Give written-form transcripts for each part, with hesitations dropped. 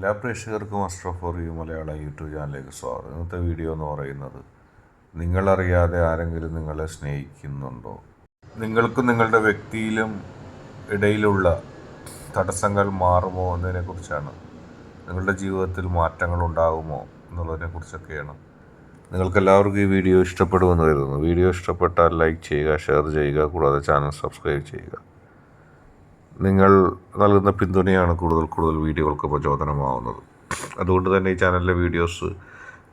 എല്ലാ പ്രേക്ഷകർക്കും Ashraf for you Malayalam YouTube ചാനലിലേക്ക് സ്വാഗതം. ഇന്നത്തെ വീഡിയോ എന്ന് പറയുന്നത്, നിങ്ങളറിയാതെ ആരെങ്കിലും നിങ്ങളെ സ്നേഹിക്കുന്നുണ്ടോ? നിങ്ങൾക്കും നിങ്ങളുടെ വ്യക്തിയിലും ഇടയിലുള്ള തടസ്സങ്ങൾ മാറുമോ എന്നതിനെക്കുറിച്ചാണ്. നിങ്ങളുടെ ജീവിതത്തിൽ മാറ്റങ്ങൾ ഉണ്ടാകുമോ എന്നുള്ളതിനെക്കുറിച്ചൊക്കെയാണ്. നിങ്ങൾക്കെല്ലാവർക്കും ഈ വീഡിയോ ഇഷ്ടപ്പെടുമെന്ന് കരുതുന്നു. വീഡിയോ ഇഷ്ടപ്പെട്ടാൽ ലൈക്ക് ചെയ്യുക, ഷെയർ ചെയ്യുക, കൂടാതെ ചാനൽ സബ്സ്ക്രൈബ് ചെയ്യുക. നിങ്ങൾ നൽകുന്ന പിന്തുണയാണ് കൂടുതൽ വീഡിയോകൾക്ക് പ്രചോദനമാവുന്നത്. അതുകൊണ്ട് തന്നെ ഈ ചാനലിലെ വീഡിയോസ്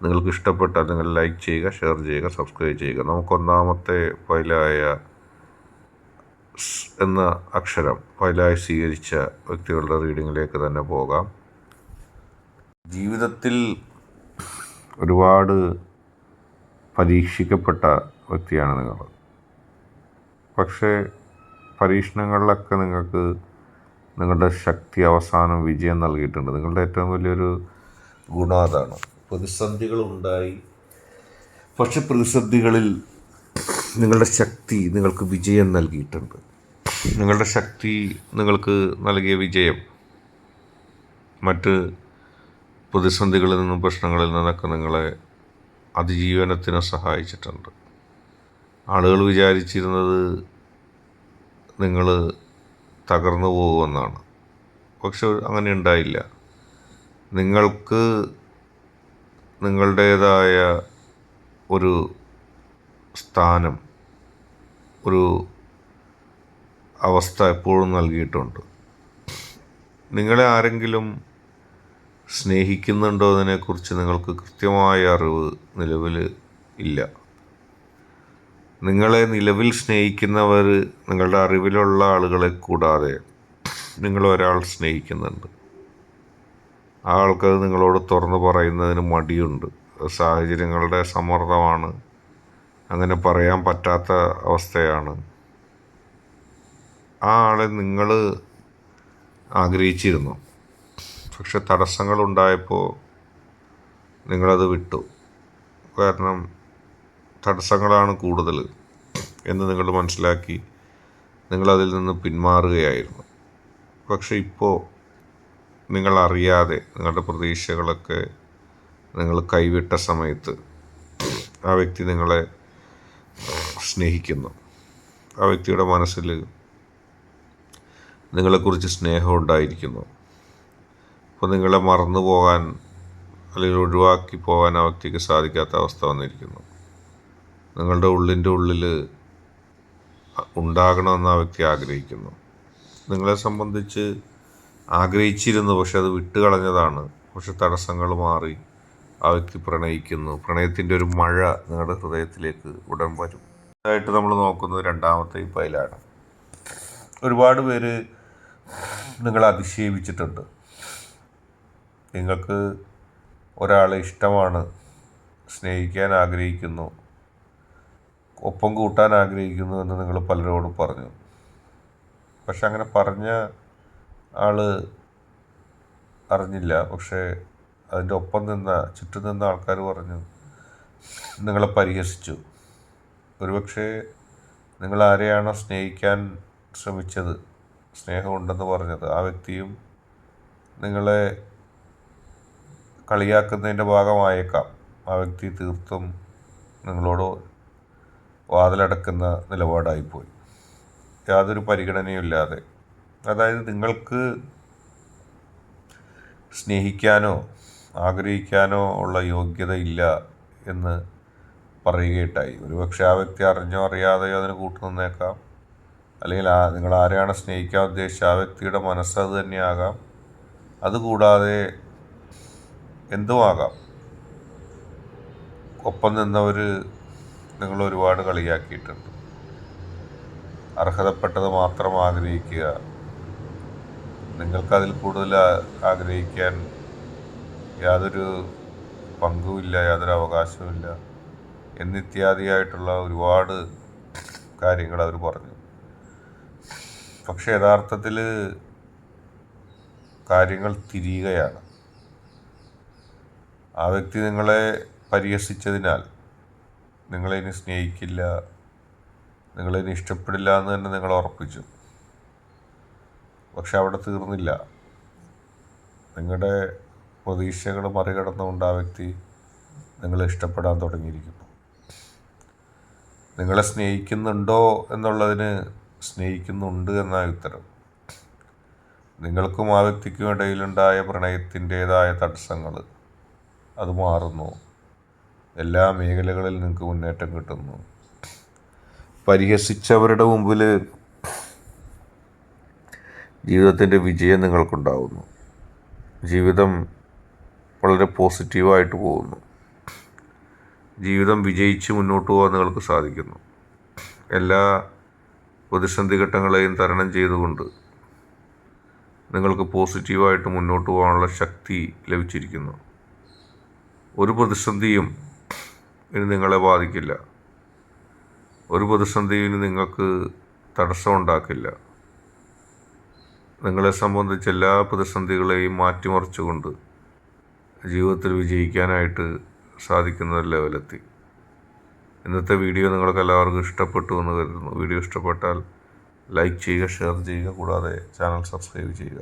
നിങ്ങൾക്ക് ഇഷ്ടപ്പെട്ടാൽ നിങ്ങൾ ലൈക്ക് ചെയ്യുക, ഷെയർ ചെയ്യുക, സബ്സ്ക്രൈബ് ചെയ്യുക. നമുക്കൊന്നാമത്തെ ഫയലായ എന്ന അക്ഷരം ഫയലായി സ്വീകരിച്ച വ്യക്തികളുടെ റീഡിങ്ങിലേക്ക് തന്നെ പോകാം. ജീവിതത്തിൽ ഒരുപാട് പരീക്ഷിക്കപ്പെട്ട വ്യക്തിയാണ് നിങ്ങൾ. പക്ഷേ പരീക്ഷണങ്ങളിലൊക്കെ നിങ്ങൾക്ക് നിങ്ങളുടെ ശക്തി അവസാനം വിജയം നൽകിയിട്ടുണ്ട്. നിങ്ങളുടെ ഏറ്റവും വലിയൊരു ഗുണം അതാണ്. പ്രതിസന്ധികളുണ്ടായി, പക്ഷെ പ്രതിസന്ധികളിൽ നിങ്ങളുടെ ശക്തി നിങ്ങൾക്ക് വിജയം നൽകിയിട്ടുണ്ട്. നിങ്ങളുടെ ശക്തി നിങ്ങൾക്ക് നൽകിയ വിജയം മറ്റ് പ്രതിസന്ധികളിൽ നിന്നും പ്രശ്നങ്ങളിൽ നിന്നൊക്കെ നിങ്ങളെ അതിജീവനത്തിന് സഹായിച്ചിട്ടുണ്ട്. ആളുകൾ വിചാരിച്ചിരുന്നത് നിങ്ങൾ തകർന്നു പോകുമെന്നാണ്. പക്ഷെ അങ്ങനെ ഉണ്ടായില്ല. നിങ്ങൾക്ക് നിങ്ങളുടേതായ ഒരു സ്ഥാനം, ഒരു അവസ്ഥ എപ്പോഴും നൽകിയിട്ടുണ്ട്. നിങ്ങളെ ആരെങ്കിലും സ്നേഹിക്കുന്നുണ്ടോ എന്നതിനെക്കുറിച്ച് നിങ്ങൾക്ക് കൃത്യമായ അറിവ് നിലവിൽ ഇല്ല. നിങ്ങളെ നിലവിൽ സ്നേഹിക്കുന്നവർ നിങ്ങളുടെ അറിവിലുള്ള ആളുകളെ കൂടാതെ നിങ്ങളൊരാൾ സ്നേഹിക്കുന്നുണ്ട്. ആ ആൾക്കത് നിങ്ങളോട് തുറന്നു പറയുന്നതിന് മടിയുണ്ട്. സാഹചര്യങ്ങളുടെ സമ്മർദ്ദമാണ്, അങ്ങനെ പറയാൻ പറ്റാത്ത അവസ്ഥയാണ്. ആ ആളെ നിങ്ങൾ ആഗ്രഹിച്ചിരുന്നു, പക്ഷെ തടസ്സങ്ങളുണ്ടായപ്പോൾ നിങ്ങളത് വിട്ടു. കാരണം തടസ്സങ്ങളാണ് കൂടുതൽ എന്ന് നിങ്ങൾ മനസ്സിലാക്കി നിങ്ങളതിൽ നിന്ന് പിന്മാറുകയായിരുന്നു. പക്ഷെ ഇപ്പോൾ നിങ്ങളറിയാതെ നിങ്ങളുടെ പ്രതീക്ഷകളൊക്കെ നിങ്ങൾ കൈവിട്ട സമയത്ത് ആ വ്യക്തി നിങ്ങളെ സ്നേഹിക്കുന്നു. ആ വ്യക്തിയുടെ മനസ്സിൽ നിങ്ങളെക്കുറിച്ച് സ്നേഹം ഉണ്ടായിരിക്കുന്നു. അപ്പോൾ നിങ്ങളെ മറന്നു പോകാൻ അല്ലെങ്കിൽ ഒഴിവാക്കി പോകാൻ ആ വ്യക്തിക്ക് സാധിക്കാത്ത അവസ്ഥ വന്നിരിക്കുന്നു. നിങ്ങളുടെ ഉള്ളിൽ ഉണ്ടാകണമെന്ന് ആ വ്യക്തി ആഗ്രഹിക്കുന്നു. നിങ്ങളെ സംബന്ധിച്ച് ആഗ്രഹിച്ചിരുന്നു, പക്ഷെ അത് വിട്ടുകളഞ്ഞതാണ്. പക്ഷെ തടസ്സങ്ങൾ മാറി ആ വ്യക്തി പ്രണയിക്കുന്നു. പ്രണയത്തിൻ്റെ ഒരു മഴ നിങ്ങളുടെ ഹൃദയത്തിലേക്ക് ഉടൻ വരും. ഇതായിട്ട് നമ്മൾ നോക്കുന്നത് രണ്ടാമത്തെ ഈ ഫയലാണ്. ഒരുപാട് പേര് നിങ്ങളെ അധിക്ഷേപിച്ചിട്ടുണ്ട്. നിങ്ങൾക്ക് ഒരാളെ ഇഷ്ടമാണ്, സ്നേഹിക്കാൻ ആഗ്രഹിക്കുന്നു, ഒപ്പം കൂട്ടാൻ ആഗ്രഹിക്കുന്നു എന്ന് നിങ്ങൾ പലരോടും പറഞ്ഞു. പക്ഷെ അങ്ങനെ പറഞ്ഞ ആൾ അറിഞ്ഞില്ല. പക്ഷേ അതിൻ്റെ ഒപ്പം ചുറ്റും നിന്ന ആൾക്കാർ പറഞ്ഞു, നിങ്ങളെ പരിഹസിച്ചു. ഒരുപക്ഷെ നിങ്ങൾ ആരെയാണോ സ്നേഹിക്കാൻ ശ്രമിച്ചത്, സ്നേഹമുണ്ടെന്ന് പറഞ്ഞത്, ആ വ്യക്തിയും നിങ്ങളെ കളിയാക്കുന്നതിൻ്റെ ഭാഗമായേക്കാം. ആ വ്യക്തി തീർത്തും നിങ്ങളോട് വാതിലടക്കുന്ന നിലപാടായിപ്പോയി, യാതൊരു പരിഗണനയുമില്ലാതെ. അതായത് നിങ്ങൾക്ക് സ്നേഹിക്കാനോ ആഗ്രഹിക്കാനോ ഉള്ള യോഗ്യത ഇല്ല എന്ന് പറയുകയുണ്ടായി. ഒരുപക്ഷെ ആ വ്യക്തി അറിഞ്ഞോ അറിയാതെയോ അതിന് കൂട്ടുനിന്നേക്കാം. അല്ലെങ്കിൽ നിങ്ങൾ ആരെയാണ് സ്നേഹിക്കാൻ ഉദ്ദേശിച്ച ആ വ്യക്തിയുടെ മനസ്സത് തന്നെയാകാം. അതുകൂടാതെ എന്തുമാകാം. ഒപ്പം നിന്നവർ നിങ്ങൾ ഒരുപാട് കളിയാക്കിയിട്ടുണ്ട്. അർഹതപ്പെട്ടത് മാത്രം ആഗ്രഹിക്കുക, നിങ്ങൾക്കതിൽ കൂടുതൽ ആഗ്രഹിക്കാൻ യാതൊരു പങ്കുമില്ല, യാതൊരു അവകാശവുമില്ല എന്നിത്യാദിയായിട്ടുള്ള ഒരുപാട് കാര്യങ്ങൾ അവർ പറഞ്ഞു. പക്ഷെ യഥാർത്ഥത്തിൽ കാര്യങ്ങൾ തിരിയുകയാണ്. ആ വ്യക്തി നിങ്ങളെ പരിഹസിച്ചതിനാൽ നിങ്ങളെ ഇനി സ്നേഹിക്കില്ല, നിങ്ങളെ ഇനി ഇഷ്ടപ്പെടില്ല എന്ന് തന്നെ നിങ്ങൾ ഉറപ്പിച്ചു. പക്ഷെ അവിടെ തീർന്നില്ല. നിങ്ങളുടെ പ്രതീക്ഷകൾ മറികടന്നുകൊണ്ട് ആ വ്യക്തി നിങ്ങളെ ഇഷ്ടപ്പെടാൻ തുടങ്ങിയിരിക്കുന്നു. നിങ്ങളെ സ്നേഹിക്കുന്നുണ്ടോ എന്നുള്ളതിന് സ്നേഹിക്കുന്നുണ്ട് എന്നാണ് ഉത്തരം. നിങ്ങൾക്കും ആ വ്യക്തിക്കും ഇടയിലുണ്ടായ പ്രണയത്തിൻ്റേതായ തടസ്സങ്ങൾ അത് മാറുന്നു. എല്ലാ മേഖലകളിൽ നിങ്ങൾക്ക് മുന്നേറ്റം കിട്ടുന്നു. പരിഹസിച്ചവരുടെ മുമ്പിൽ ജീവിതത്തിൻ്റെ വിജയം നിങ്ങൾക്കുണ്ടാവുന്നു. ജീവിതം വളരെ പോസിറ്റീവായിട്ട് പോകുന്നു. ജീവിതം വിജയിച്ച് മുന്നോട്ട് പോകാൻ നിങ്ങൾക്ക് സാധിക്കുന്നു. എല്ലാ പ്രതിസന്ധി ഘട്ടങ്ങളെയും തരണം ചെയ്തുകൊണ്ട് നിങ്ങൾക്ക് പോസിറ്റീവായിട്ട് മുന്നോട്ട് പോകാനുള്ള ശക്തി ലഭിച്ചിരിക്കുന്നു. ഒരു പ്രതിസന്ധിയും ഇനി നിങ്ങളെ ബാധിക്കില്ല. ഒരു പ്രതിസന്ധിയും നിങ്ങൾക്ക് തടസ്സമുണ്ടാക്കില്ല. നിങ്ങളെ സംബന്ധിച്ച് എല്ലാ പ്രതിസന്ധികളെയും മാറ്റിമറിച്ചുകൊണ്ട് ജീവിതത്തിൽ വിജയിക്കാനായിട്ട് സാധിക്കുന്ന ലെവലെത്തി. ഇന്നത്തെ വീഡിയോ നിങ്ങൾക്ക് എല്ലാവർക്കും ഇഷ്ടപ്പെട്ടു എന്ന് കരുതുന്നു. വീഡിയോ ഇഷ്ടപ്പെട്ടാൽ ലൈക്ക് ചെയ്യുക, ഷെയർ ചെയ്യുക, കൂടാതെ ചാനൽ സബ്സ്ക്രൈബ് ചെയ്യുക.